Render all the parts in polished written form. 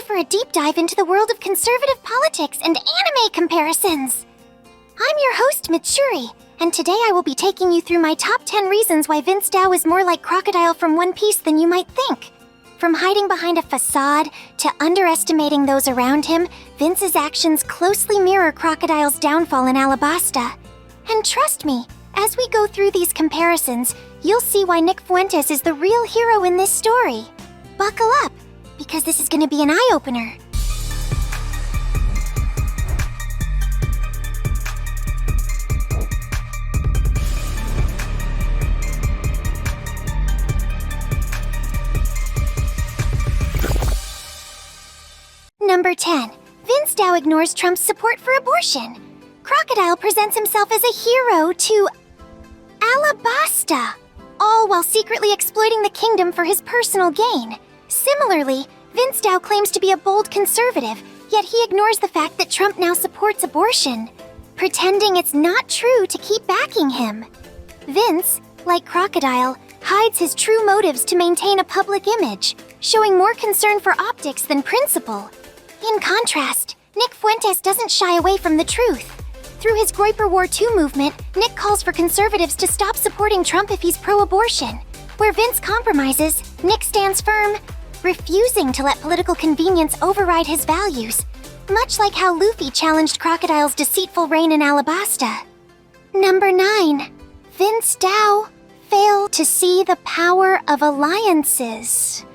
for a deep dive into the world of conservative politics and anime comparisons. I'm your host, Mitsuri, and today I will be taking you through my top 10 reasons why Vince Dow is more like Crocodile from One Piece than you might think. From hiding behind a facade to underestimating those around him, Vince's actions closely mirror Crocodile's downfall in Alabasta. And trust me, as we go through these comparisons, you'll see why Nick Fuentes is the real hero in this story. Buckle up, because this is going to be an eye-opener. Number 10. Vince Dow ignores Trump's support for abortion. Crocodile presents himself as a hero to Alabasta, all while secretly exploiting the kingdom for his personal gain. Similarly, Vince Dow claims to be a bold conservative, yet he ignores the fact that Trump now supports abortion, pretending it's not true to keep backing him. Vince, like Crocodile, hides his true motives to maintain a public image, showing more concern for optics than principle. In contrast, Nick Fuentes doesn't shy away from the truth. Through his Groyper War II movement, Nick calls for conservatives to stop supporting Trump if he's pro-abortion. Where Vince compromises, Nick stands firm, refusing to let political convenience override his values, much like how Luffy challenged Crocodile's deceitful reign in Alabasta. Number 9. Vince Dow failed to see the power of alliances.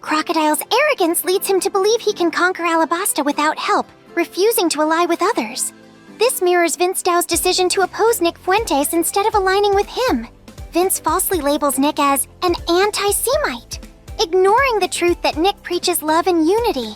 Crocodile's arrogance leads him to believe he can conquer Alabasta without help, refusing to ally with others. This mirrors Vince Dow's decision to oppose Nick Fuentes instead of aligning with him. Vince falsely labels Nick as an anti-Semite, ignoring the truth that Nick preaches love and unity.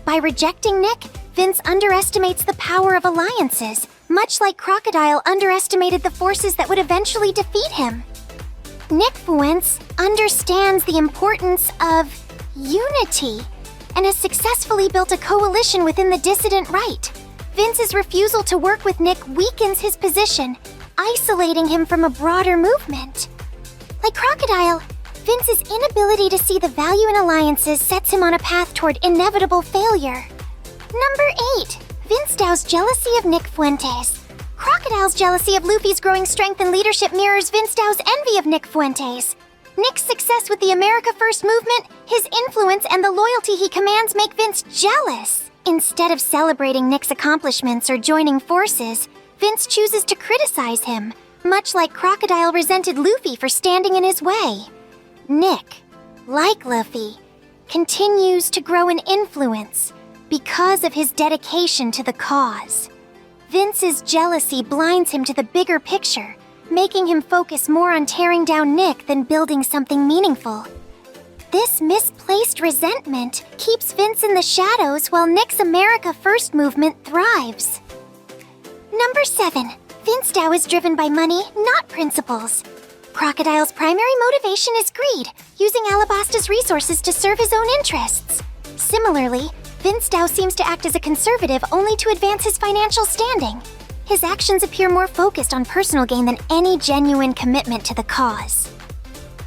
By rejecting Nick, Vince underestimates the power of alliances, much like Crocodile underestimated the forces that would eventually defeat him. Nick Fuentes understands the importance of unity and has successfully built a coalition within the dissident right. Vince's refusal to work with Nick weakens his position, isolating him from a broader movement. Like Crocodile, Vince's inability to see the value in alliances sets him on a path toward inevitable failure. Number 8. Vince Dow's jealousy of Nick Fuentes. Crocodile's jealousy of Luffy's growing strength and leadership mirrors Vince Dow's envy of Nick Fuentes. Nick's success with the America First movement, his influence, and the loyalty he commands make Vince jealous. Instead of celebrating Nick's accomplishments or joining forces, Vince chooses to criticize him, much like Crocodile resented Luffy for standing in his way. Nick, like Luffy, continues to grow in influence because of his dedication to the cause. Vince's jealousy blinds him to the bigger picture, making him focus more on tearing down Nick than building something meaningful. This misplaced resentment keeps Vince in the shadows while Nick's America First movement thrives. Number 7. Vince Dow is driven by money, not principles. Crocodile's primary motivation is greed, using Alabasta's resources to serve his own interests. Similarly, Vince Dow seems to act as a conservative only to advance his financial standing. His actions appear more focused on personal gain than any genuine commitment to the cause.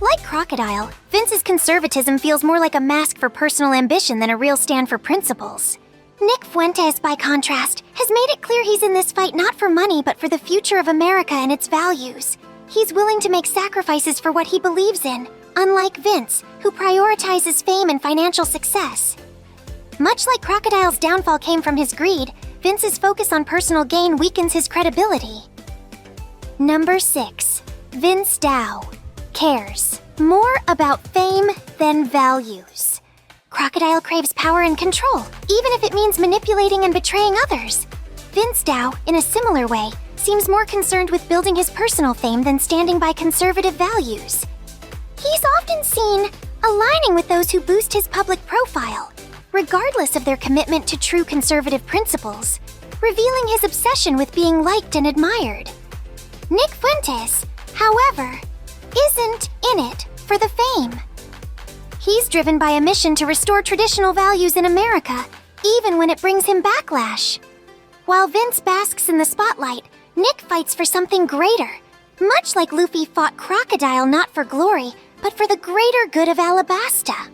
Like Crocodile, Vince's conservatism feels more like a mask for personal ambition than a real stand for principles. Nick Fuentes, by contrast, has made it clear he's in this fight not for money but for the future of America and its values. He's willing to make sacrifices for what he believes in, unlike Vince, who prioritizes fame and financial success. Much like Crocodile's downfall came from his greed, Vince's focus on personal gain weakens his credibility. Number 6. Vince Dow cares more about fame than values. Crocodile craves power and control, even if it means manipulating and betraying others. Vince Dow, in a similar way, seems more concerned with building his personal fame than standing by conservative values. He's often seen aligning with those who boost his public profile, regardless of their commitment to true conservative principles, revealing his obsession with being liked and admired. Nick Fuentes, however, isn't in it for the fame. He's driven by a mission to restore traditional values in America, even when it brings him backlash. While Vince basks in the spotlight, Nick fights for something greater, much like Luffy fought Crocodile not for glory, but for the greater good of Alabasta.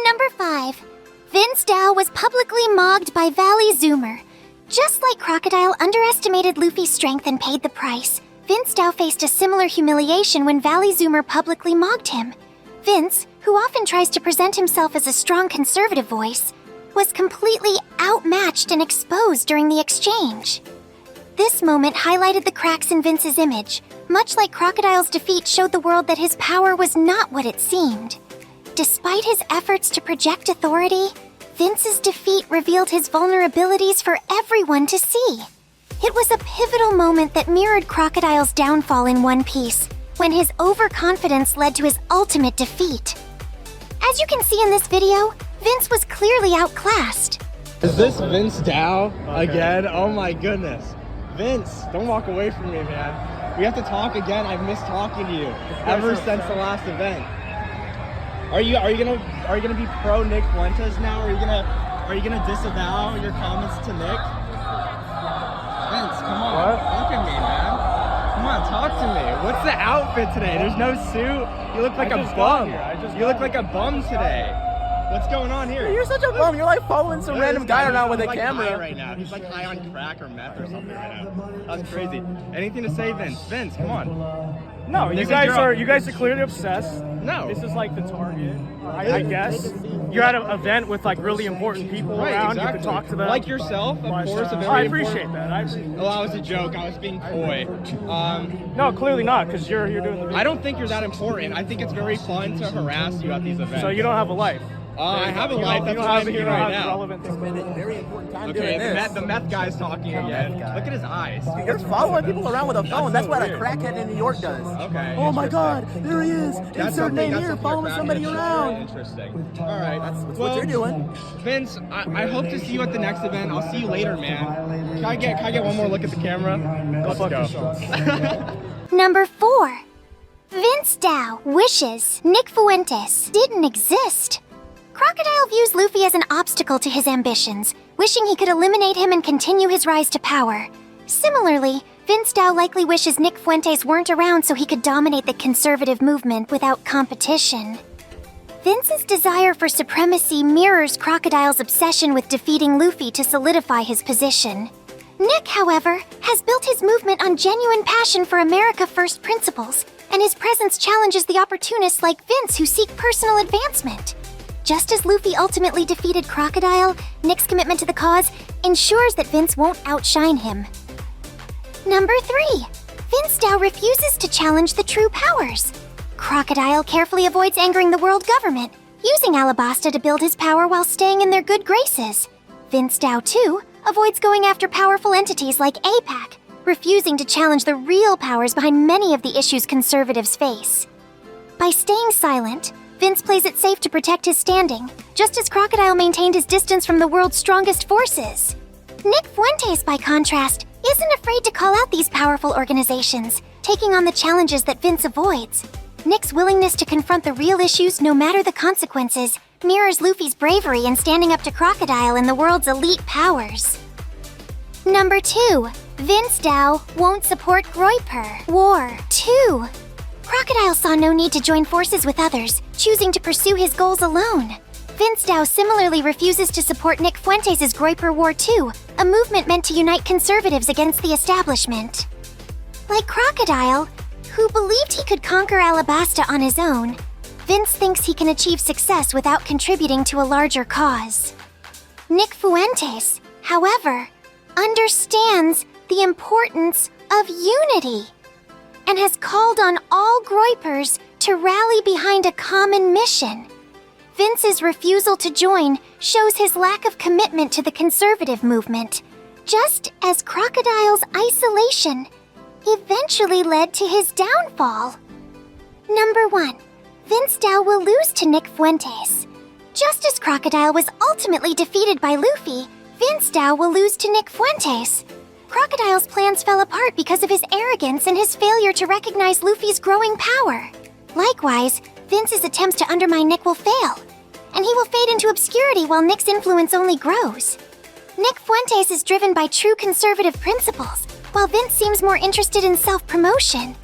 Number 5. Vince Dow was publicly mocked by Valley Zoomer. Just like Crocodile underestimated Luffy's strength and paid the price, Vince Dow faced a similar humiliation when Valley Zoomer publicly mocked him. Vince, who often tries to present himself as a strong conservative voice, was completely outmatched and exposed during the exchange. This moment highlighted the cracks in Vince's image, much like Crocodile's defeat showed the world that his power was not what it seemed. Despite his efforts to project authority, Vince's defeat revealed his vulnerabilities for everyone to see. It was a pivotal moment that mirrored Crocodile's downfall in One Piece, when his overconfidence led to his ultimate defeat. As you can see in this video, Vince was clearly outclassed. Is this Vince Dow again? Oh my goodness. Vince, don't walk away from me, man. We have to talk again. I've missed talking to you ever since the last event. Are you gonna be pro Nick Fuentes now? Are you gonna disavow your comments to Nick? Vince, come on, look at me, man. Come on, talk to me. What's the outfit today? There's no suit. You look like a bum. You look like a bum today. What's going on here? You're such a bum. You're like following some random guy around with a camera. High right now. He's like high on crack or meth or something right now. That's crazy. Anything to say, Vince? Vince, come on. No, you guys are clearly obsessed. No. This is like the target, I guess. You're at an event with like really important people around. Exactly. You can talk to them. Like yourself, of course. I appreciate that. Well, that was a joke. I was being coy. No, clearly not, because you're doing the video. I don't think you're that important. I think it's very fun to harass you at these events. So you don't have a life. I have a life. That's why I'm here right now. Very important time Okay, the meth guy's talking again. Look at his eyes. You're following people around with a phone. That's what a crackhead in New York does. Okay. Oh my God, there he is. Insert name here, following somebody around. Interesting. All right. That's what you're doing. Vince, I hope to see you at the next event. I'll see you later, man. Can I get one more look at the camera? Let's go. Number 4. Vince Dow wishes Nick Fuentes didn't exist. Crocodile views Luffy as an obstacle to his ambitions, wishing he could eliminate him and continue his rise to power. Similarly, Vince Dow likely wishes Nick Fuentes weren't around so he could dominate the conservative movement without competition. Vince's desire for supremacy mirrors Crocodile's obsession with defeating Luffy to solidify his position. Nick, however, has built his movement on genuine passion for America First principles, and his presence challenges the opportunists like Vince who seek personal advancement. Just as Luffy ultimately defeated Crocodile, Nick's commitment to the cause ensures that Vince won't outshine him. Number 3. Vince Dow refuses to challenge the true powers. Crocodile carefully avoids angering the world government, using Alabasta to build his power while staying in their good graces. Vince Dow, too, avoids going after powerful entities like APAC, refusing to challenge the real powers behind many of the issues conservatives face. By staying silent, Vince plays it safe to protect his standing, just as Crocodile maintained his distance from the world's strongest forces. Nick Fuentes, by contrast, isn't afraid to call out these powerful organizations, taking on the challenges that Vince avoids. Nick's willingness to confront the real issues, no matter the consequences, mirrors Luffy's bravery in standing up to Crocodile and the world's elite powers. Number 2. Vince Dow won't support Groyper. War 2. Crocodile saw no need to join forces with others, choosing to pursue his goals alone. Vince Dow similarly refuses to support Nick Fuentes' Groyper War 2, a movement meant to unite conservatives against the establishment. Like Crocodile, who believed he could conquer Alabasta on his own, Vince thinks he can achieve success without contributing to a larger cause. Nick Fuentes, however, understands the importance of unity and has called on all Groypers to rally behind a common mission. Vince's refusal to join shows his lack of commitment to the conservative movement, just as Crocodile's isolation eventually led to his downfall. Number 1. Vince Dow will lose to Nick Fuentes. Just as Crocodile was ultimately defeated by Luffy, Vince Dow will lose to Nick Fuentes. Crocodile's plans fell apart because of his arrogance and his failure to recognize Luffy's growing power. Likewise, Vince's attempts to undermine Nick will fail, and he will fade into obscurity while Nick's influence only grows. Nick Fuentes is driven by true conservative principles, while Vince seems more interested in self-promotion.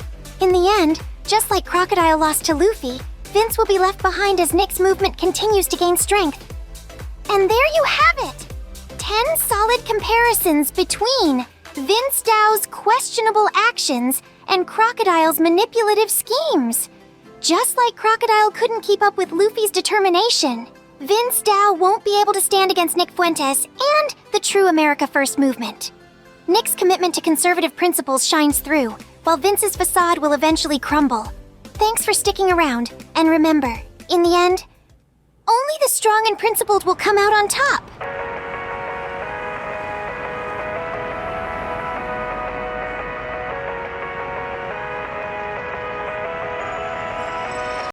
In the end, just like Crocodile lost to Luffy, Vince will be left behind as Nick's movement continues to gain strength. And there you have it! 10 solid comparisons between Vince Dow's questionable actions and Crocodile's manipulative schemes. Just like Crocodile couldn't keep up with Luffy's determination, Vince Dow won't be able to stand against Nick Fuentes and the true America First movement. Nick's commitment to conservative principles shines through, while Vince's facade will eventually crumble. Thanks for sticking around, and remember, in the end, only the strong and principled will come out on top.